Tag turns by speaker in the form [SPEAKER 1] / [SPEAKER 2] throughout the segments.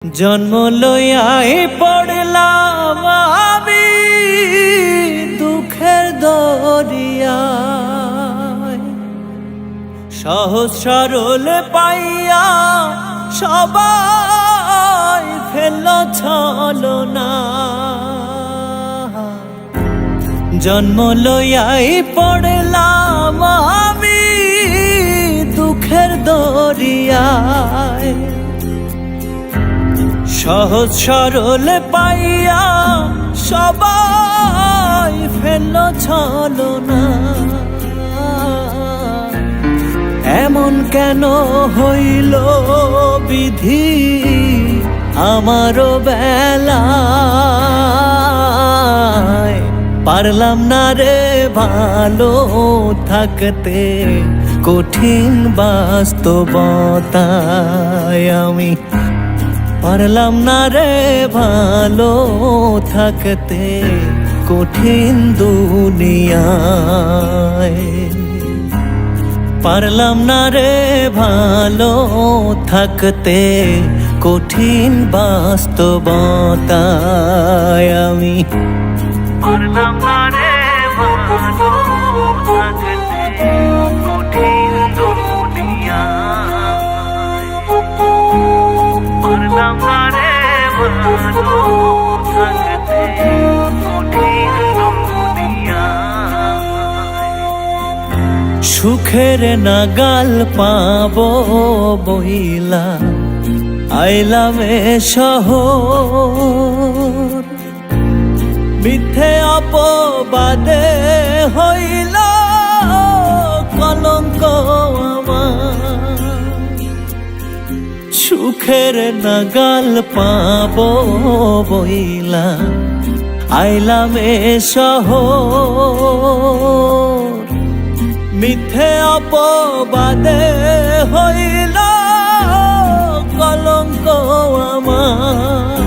[SPEAKER 1] জন্ম লইয়াই পড়লাম আমি দুঃখের দরিয়ায়, সহজ সরল পাইয়া সবাই ফেলল ছলনা। জন্ম লইয়াই পড়লাম আমি দুঃখের দরিয়ায়, সহজ সরল পাইয়া সবাই ফেলল ছলনা। এমন কেন হইল বিধি আমারও বেলায়, পারলাম না রে ভালো থাকতে কঠিন বাস্তবতায়। আমি পারলাম না রে ভালো থাকতে কঠিন দুনিয়ায়, পারলাম না রে ভালো থাকতে কঠিন বাস্তবতায়। আমি পারলাম না রে ভালো থাকতে কঠিন দুনিয়ায়, পারলাম না রে ভালো থাকতে কঠিন দুনিয়ায়। সুখের নাগাল পাবো বইলা আইলাম এ শহর, মিথ্যে অপবাদে হইল কলঙ্ক আমার। সুখের নাগাল পাবো বইলা আইলাম এ শহর, মিথ্যে অপবাদে হইল কলঙ্ক আমার।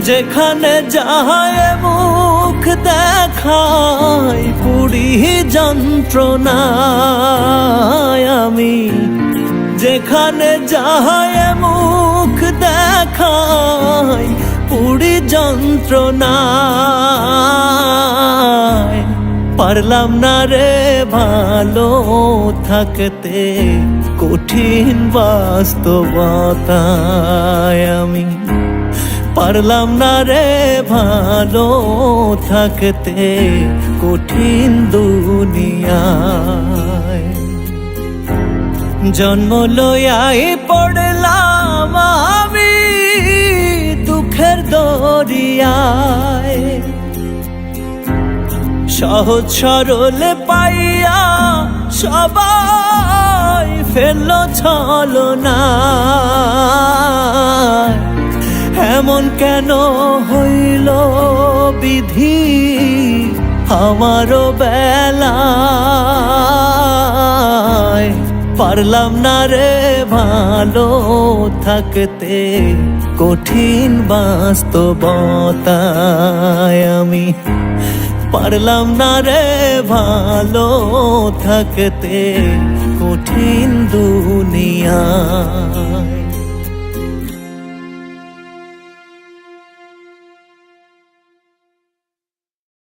[SPEAKER 1] যেখানে যাহায় মুখ দেখাই পুরি যন্ত্রণায়। আমি যেখানে যাহায় মুখ দেখাই পুরি যন্ত্রণায়, পারলাম না রে ভালো থাকতে কঠিন বাস্তবতায়। আমি পারলাম না রে ভালো থাকতে কঠিন দুনিয়ায়। জন্ম লইয়াই পড়লাম আমি দুঃখের দরিয়ায়, সহজ সরল পাইয়া সবাই ফেলল ছলনা। এমন কেন হইল বিধি আমারও বেলায়, পারলাম না রে ভালো থাকতে কঠিন বাস্তবতায়। আমি পারলাম না রে ভালো থাকতে কঠিন দুনিয়ায়।